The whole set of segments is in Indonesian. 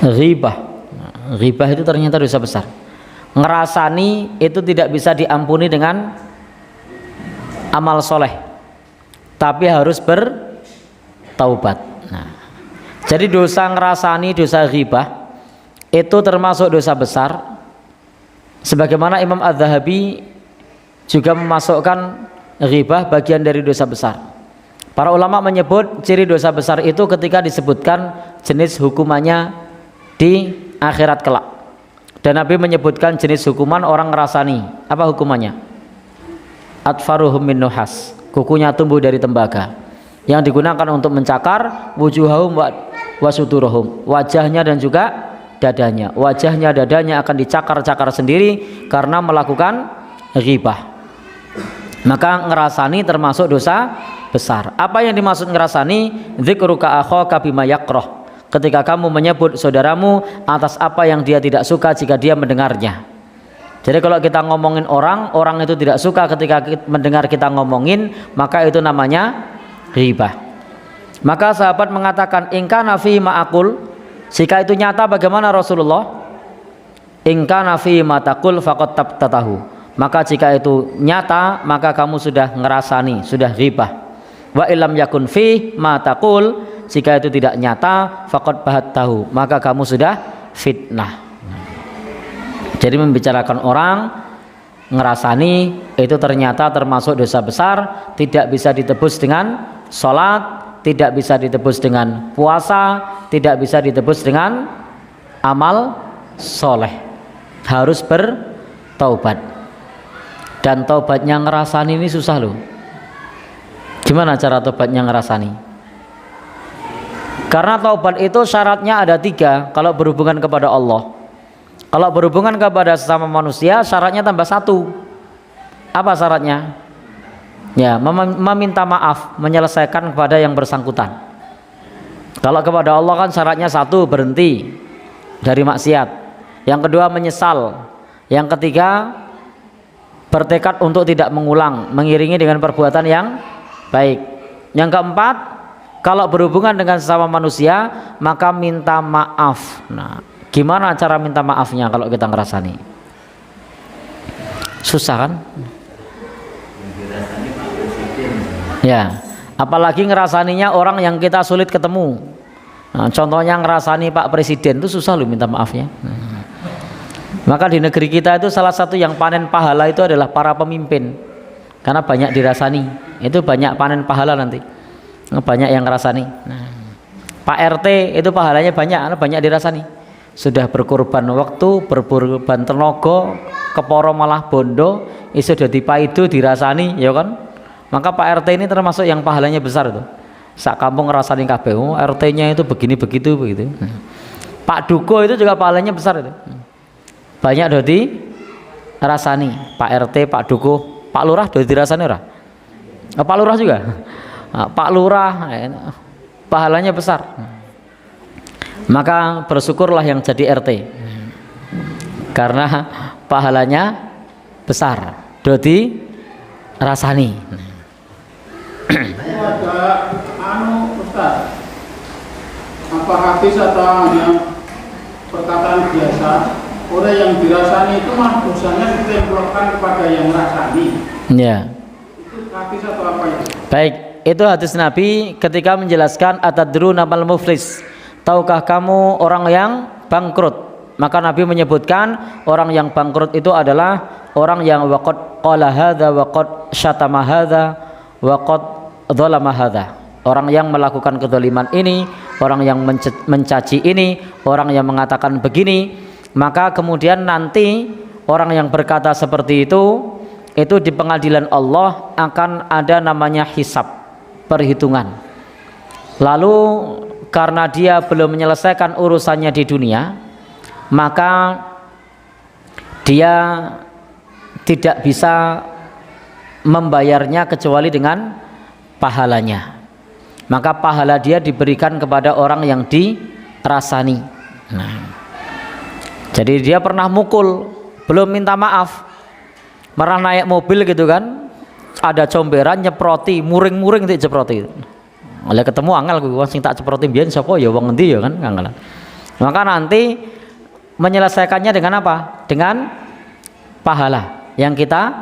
Ghibah. Ghibah itu ternyata dosa besar. Ngerasani itu tidak bisa diampuni dengan amal soleh, tapi harus bertaubat. Nah, jadi dosa ngerasani, dosa ghibah itu termasuk dosa besar. Sebagaimana Imam Az-Zahabi juga memasukkan ghibah bagian dari dosa besar. Para ulama menyebut ciri dosa besar itu ketika disebutkan jenis hukumannya di akhirat kelak. Dan Nabi menyebutkan jenis hukuman orang ngerasani. Apa hukumannya? Atfaruhum min nuhas, kukunya tumbuh dari tembaga, yang digunakan untuk mencakar wujuhahum wa suduruhum, wajahnya dan juga dadanya. Wajahnya, dadanya akan dicakar-cakar sendiri karena melakukan ghibah. Maka ngerasani termasuk dosa besar. Apa yang dimaksud ngerasani? Dzikruka akhaka bima yakrah, ketika kamu menyebut saudaramu atas apa yang dia tidak suka jika dia mendengarnya. Jadi kalau kita ngomongin orang, orang itu tidak suka ketika mendengar kita ngomongin, maka itu namanya ghibah. Maka sahabat mengatakan, in kana fi ma aqul, jika itu nyata bagaimana Rasulullah? In kana fi ma taqul faqad tabtatahu, maka jika itu nyata maka kamu sudah ngerasani, sudah ghibah. Wa illam yakun fi ma taqul, jika itu tidak nyata faqad bahattahu, maka kamu sudah fitnah. Jadi membicarakan orang, ngerasani itu ternyata termasuk dosa besar, tidak bisa ditebus dengan sholat, tidak bisa ditebus dengan puasa, tidak bisa ditebus dengan amal soleh. Harus bertaubat. Dan taubatnya ngerasani ini susah loh. Gimana cara taubatnya ngerasani? Karena taubat itu syaratnya ada 3 kalau berhubungan kepada Allah. Kalau berhubungan kepada sesama manusia syaratnya tambah 1. Apa syaratnya? Ya, meminta maaf, menyelesaikan kepada yang bersangkutan. Kalau kepada Allah kan syaratnya 1, berhenti dari maksiat. Yang kedua menyesal. Yang ketiga bertekad untuk tidak mengulang, mengiringi dengan perbuatan yang baik. Yang keempat, kalau berhubungan dengan sesama manusia maka minta maaf. Nah, gimana cara minta maafnya kalau kita ngerasani? Susah kan? Ya, apalagi ngerasaninya orang yang kita sulit ketemu. Nah, contohnya ngerasani Pak Presiden itu susah loh minta maafnya. Maka di negeri kita itu salah satu yang panen pahala itu adalah para pemimpin, karena banyak dirasani. Itu banyak panen pahala nanti, banyak yang ngerasani. Nah, Pak RT itu pahalanya banyak, karena banyak dirasani. Sudah berkorban waktu, berkorban tenaga, keporo malah bondo, iso dadi paido dirasani, ya kan? Maka Pak RT ini termasuk yang pahalanya besar itu. Sak kampung ngerasani kabeh, RT-nya itu begini begitu. Pak Duko itu juga pahalanya besar itu. Banyak dodi rasani, Pak RT, Pak Duko, Pak Lurah dodi dirasani ora? Pak Lurah juga. Pak Lurah pahalanya besar. Maka bersyukurlah yang jadi RT, karena pahalanya besar. Dodi rasani. Ada Ustaz, apa hadis atau hanya perkataan biasa? Orang yang dirasani itu mah dosanya ditempelkan kepada yang rasani. Ya. Itu hadis atau apa ya? Baik, itu hadis Nabi ketika menjelaskan atadruna mal muflis. Tahukah kamu orang yang bangkrut? Maka Nabi menyebutkan orang yang bangkrut itu adalah orang yang waqad qala hadza waqad syatama hadza waqad dzalama hadza. Orang yang melakukan kedzaliman ini, orang yang mencaci ini, orang yang mengatakan begini. Maka kemudian nanti orang yang berkata seperti itu di pengadilan Allah akan ada namanya hisab, perhitungan. Lalu karena dia belum menyelesaikan urusannya di dunia, maka dia tidak bisa membayarnya kecuali dengan pahalanya. Maka pahala dia diberikan kepada orang yang dirasani. Nah, jadi dia pernah mukul, belum minta maaf, pernah naik mobil gitu kan, ada comberan nyeproti, muring-muring itu jeproti. Oleh ketemu angel gue sing tak ceproti biyen sapa ya wong endi ya kan angel. Maka nanti menyelesaikannya dengan apa? Dengan pahala yang kita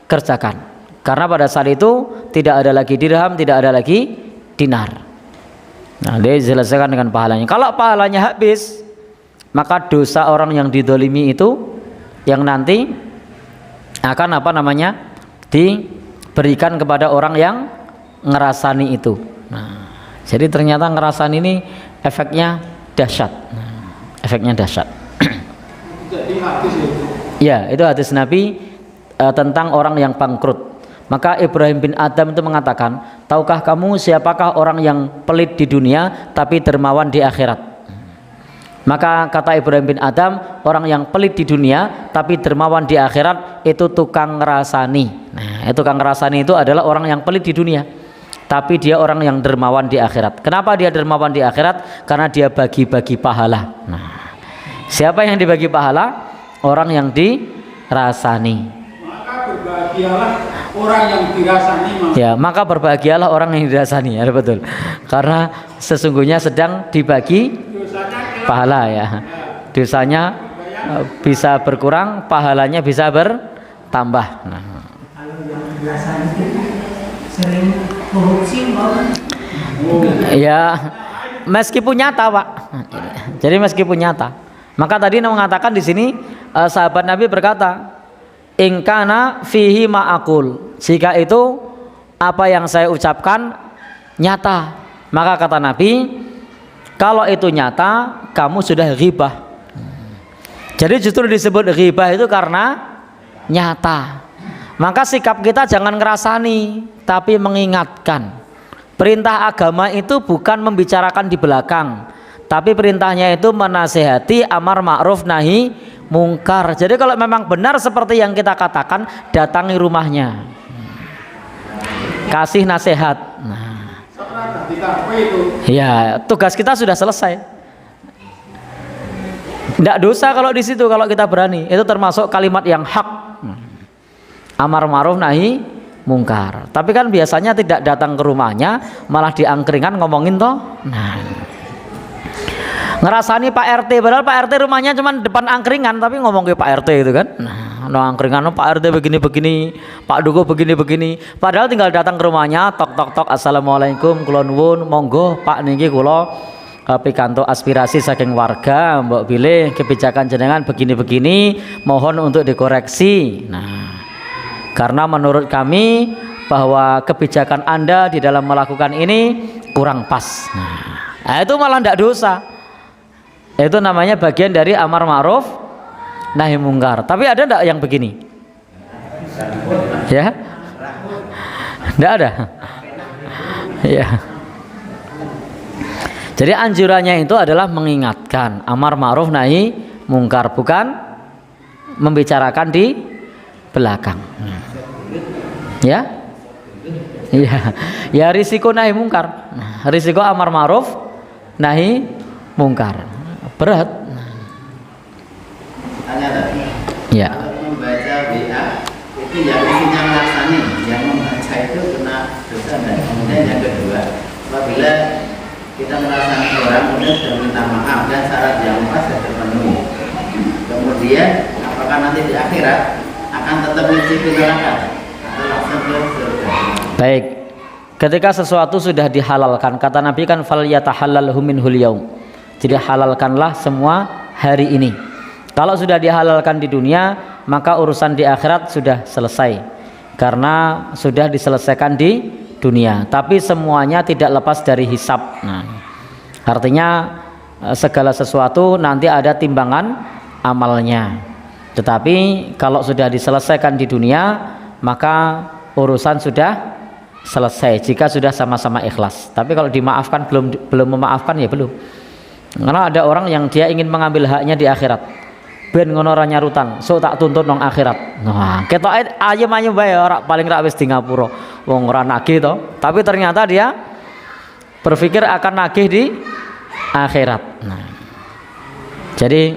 kerjakan. Karena pada saat itu tidak ada lagi dirham, tidak ada lagi dinar. Nah, dia diselesaikan dengan pahalanya. Kalau pahalanya habis, maka dosa orang yang didolimi itu yang nanti akan diberikan kepada orang yang ngerasani itu. Nah, jadi ternyata ngerasani ini efeknya dahsyat. Efeknya dahsyat. Jadi hadis itu. Ya, itu hadis Nabi tentang orang yang bangkrut. Maka Ibrahim bin Adam itu mengatakan, tahukah kamu siapakah orang yang pelit di dunia tapi dermawan di akhirat? Maka kata Ibrahim bin Adam, orang yang pelit di dunia tapi dermawan di akhirat itu tukang ngerasani. Nah, tukang ngerasani itu adalah orang yang pelit di dunia tapi dia orang yang dermawan di akhirat. Kenapa dia dermawan di akhirat? Karena dia bagi-bagi pahala. Nah, siapa yang dibagi pahala? Orang yang dirasani. Maka berbahagialah orang yang dirasani. Ya, maka berbahagialah orang yang dirasani. Ya, betul. Karena sesungguhnya sedang dibagi pahala ya. Dosanya bisa berkurang, pahalanya bisa bertambah. Nah. Kalau yang dirasani itu sering korupsi, Ya, meskipun nyata, Pak. Jadi meskipun nyata. Maka tadi mengatakan di sini sahabat Nabi berkata, ingkana fihi ma'akul, jika itu apa yang saya ucapkan nyata, maka kata Nabi, kalau itu nyata kamu sudah ghibah. Jadi justru disebut ghibah itu karena nyata. Maka sikap kita jangan ngerasani tapi mengingatkan. Perintah agama itu bukan membicarakan di belakang, tapi perintahnya itu menasehati, amar ma'ruf nahi mungkar. Jadi kalau memang benar seperti yang kita katakan, datangi rumahnya, kasih nasihat. Nah, ya, tugas kita sudah selesai. Tidak dosa kalau di situ, kalau kita berani. Itu termasuk kalimat yang hak. Amar ma'ruf nahi mungkar. Tapi kan biasanya tidak datang ke rumahnya, malah diangkringan ngomongin toh. Nah, ngerasani Pak RT, padahal Pak RT rumahnya cuma depan angkringan, tapi ngomong ke Pak RT itu kan. Nah, angkringan Pak RT begini-begini, Pak Dugo begini-begini. Padahal tinggal datang ke rumahnya, tok-tok-tok, assalamualaikum, kula nuwun, monggo Pak niki kula pikanto aspirasi saking warga, mbok pilih kebijakan jenengan begini-begini, mohon untuk dikoreksi. Nah, karena menurut kami bahwa kebijakan Anda di dalam melakukan ini kurang pas. Nah, itu malah tidak dosa. Itu namanya bagian dari amar ma'ruf nahi mungkar. Tapi ada enggak yang begini? Ya? Enggak ada. Ya. Jadi anjurannya itu adalah mengingatkan, amar ma'ruf nahi mungkar, bukan membicarakan di belakang. Ya? Iya. Ya, risiko nahi mungkar. Risiko amar ma'ruf nahi mungkar. Berat. Tanya tadi. Ya. Kalau membaca WA itu yang isinya melaksani, yang membaca itu kena dosa. Dan kemudian yang kedua, apabila kita melaksani orang kemudian sudah minta maaf dan syarat yang pas sudah terpenuhi, kemudian apakah nanti di akhirat akan tetap mencicipi neraka atau langsung ke surga? Baik. Ketika sesuatu sudah dihalalkan, kata Nabi kan fal yatahallalhu minhul yaum. Jadi halalkanlah semua hari ini. Kalau sudah dihalalkan di dunia, maka urusan di akhirat sudah selesai, karena sudah diselesaikan di dunia. Tapi semuanya tidak lepas dari hisab. Nah, artinya segala sesuatu nanti ada timbangan amalnya. Tetapi kalau sudah diselesaikan di dunia, maka urusan sudah selesai jika sudah sama-sama ikhlas. Tapi kalau dimaafkan belum memaafkan ya belum. Karena ada orang yang dia ingin mengambil haknya di akhirat. Ben ngono ora nyarutan, sok tak tuntut nang akhirat. Nah, ketoke ayem-ayem bae ora paling ra wis di ngapura. Wong ora nagih to, tapi ternyata dia berpikir akan nagih di akhirat. Nah, jadi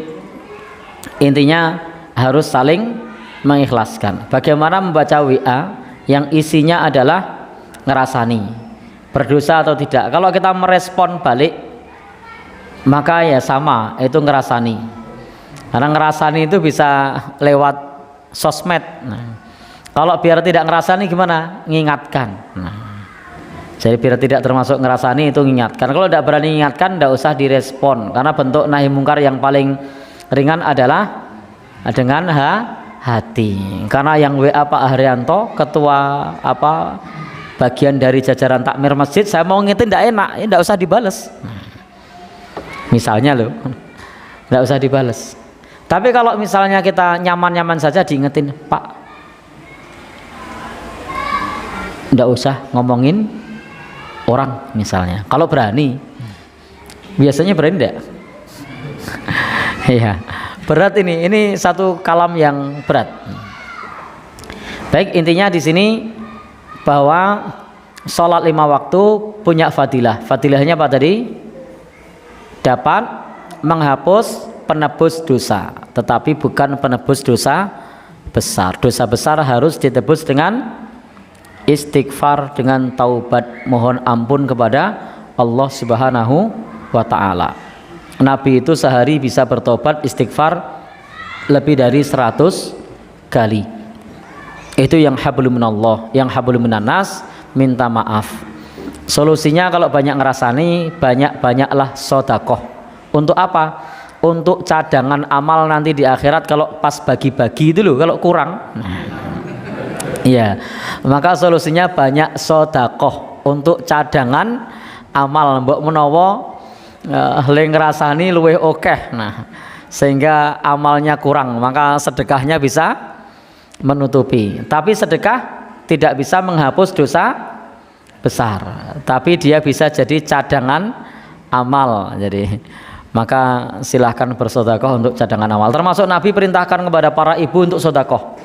intinya harus saling mengikhlaskan. Bagaimana membaca WA yang isinya adalah ngerasani berdosa atau tidak. Kalau kita merespon balik maka ya sama, itu ngerasani. Karena ngerasani itu bisa lewat sosmed. Nah, kalau biar tidak ngerasani gimana? Ngingatkan. Nah, jadi biar tidak termasuk ngerasani itu ngingatkan. Kalau tidak berani ngingatkan, tidak usah direspon. Karena bentuk nahi mungkar yang paling ringan adalah dengan hati. Karena yang WA Pak Haryanto, ketua bagian dari jajaran takmir masjid, saya mau ngingetin tidak enak, ya tidak usah dibales. Misalnya loh, tidak usah dibales. Tapi kalau misalnya kita nyaman-nyaman saja diingetin, Pak, tidak usah ngomongin orang misalnya. Kalau berani, biasanya berani tidak? Iya, berat ini satu kalam yang berat. Baik, intinya di sini bahwa sholat 5 waktu punya fadilah. Fadilahnya apa tadi? Dapat menghapus penebus dosa, tetapi bukan penebus dosa besar. Dosa besar harus ditebus dengan istighfar, dengan taubat, mohon ampun kepada Allah Subhanahu wa ta'ala. Nabi itu sehari bisa bertobat istighfar lebih dari 100 kali. Itu yang hablum minallah, yang hablum minannas, minta maaf. Solusinya kalau banyak ngerasani, banyak-banyaklah sedekah. Untuk apa? Untuk cadangan amal nanti di akhirat kalau pas bagi-bagi itu loh, kalau kurang. Iya, maka solusinya banyak sedekah untuk cadangan amal. Mbok menawa le ngrasani luwih akeh. Nah, sehingga amalnya kurang, maka sedekahnya bisa menutupi. Tapi sedekah tidak bisa menghapus dosa besar, tapi dia bisa jadi cadangan amal. Jadi maka silahkan bersedekah untuk cadangan amal. Termasuk Nabi perintahkan kepada para ibu untuk sedekah.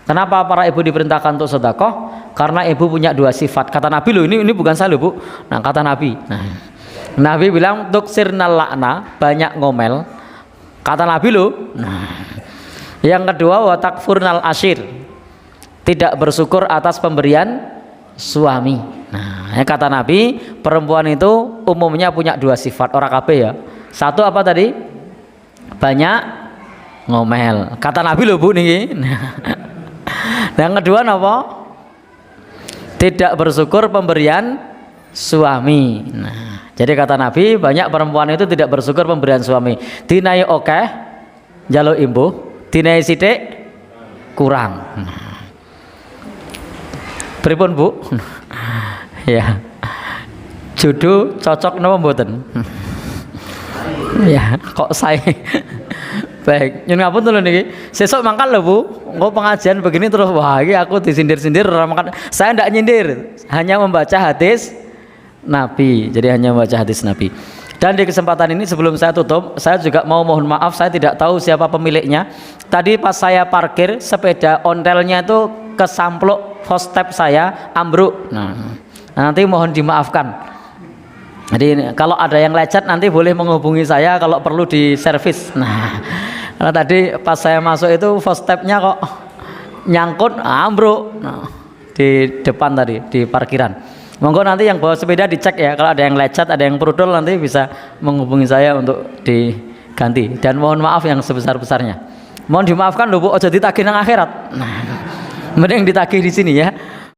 Kenapa para ibu diperintahkan untuk sedekah? Karena ibu punya 2 sifat. Kata Nabi loh, ini bukan saya loh Bu. Nah, kata Nabi. Nabi bilang tuksirnal lakna, banyak ngomel. Kata Nabi loh. Yang kedua watakfurnal ashir, tidak bersyukur atas pemberian suami. Nah, kata Nabi, perempuan itu umumnya punya 2 sifat, orang kabeh ya. Satu apa tadi? Banyak ngomel. Kata Nabi loh Bu nih. Yang kedua apa? Tidak bersyukur pemberian suami. Nah, jadi kata Nabi, banyak perempuan itu tidak bersyukur pemberian suami. Dinai okeh, jaluk imbuh, dinai sithik kurang. Pripun Bu? Ya. Jodoh cocok napa mboten? Ya, kok saya. Baik, nyuwun ngapun lho niki. Sesuk mangkal lho Bu. Engko pengajian begini terus wah iki aku disindir-sindir makan. Saya ndak nyindir, hanya membaca hadis Nabi. Jadi hanya membaca hadis Nabi. Dan di kesempatan ini sebelum saya tutup, saya juga mau mohon maaf, saya tidak tahu siapa pemiliknya. Tadi pas saya parkir, sepeda ontelnya itu kesampluk hostep saya, ambruk. Nah, nanti mohon dimaafkan. Jadi kalau ada yang lecet nanti boleh menghubungi saya kalau perlu diservis. Nah, karena tadi pas saya masuk itu hostepnya kok nyangkut, ambruk. Nah, di depan tadi di parkiran. Monggo nanti yang bawa sepeda dicek ya, kalau ada yang lecet, ada yang prudul nanti bisa menghubungi saya untuk diganti. Dan mohon maaf yang sebesar-besarnya. Mohon dimaafkan lho Bu, ojo ditagih nang akhirat. Nah, mending ditagih di sini ya.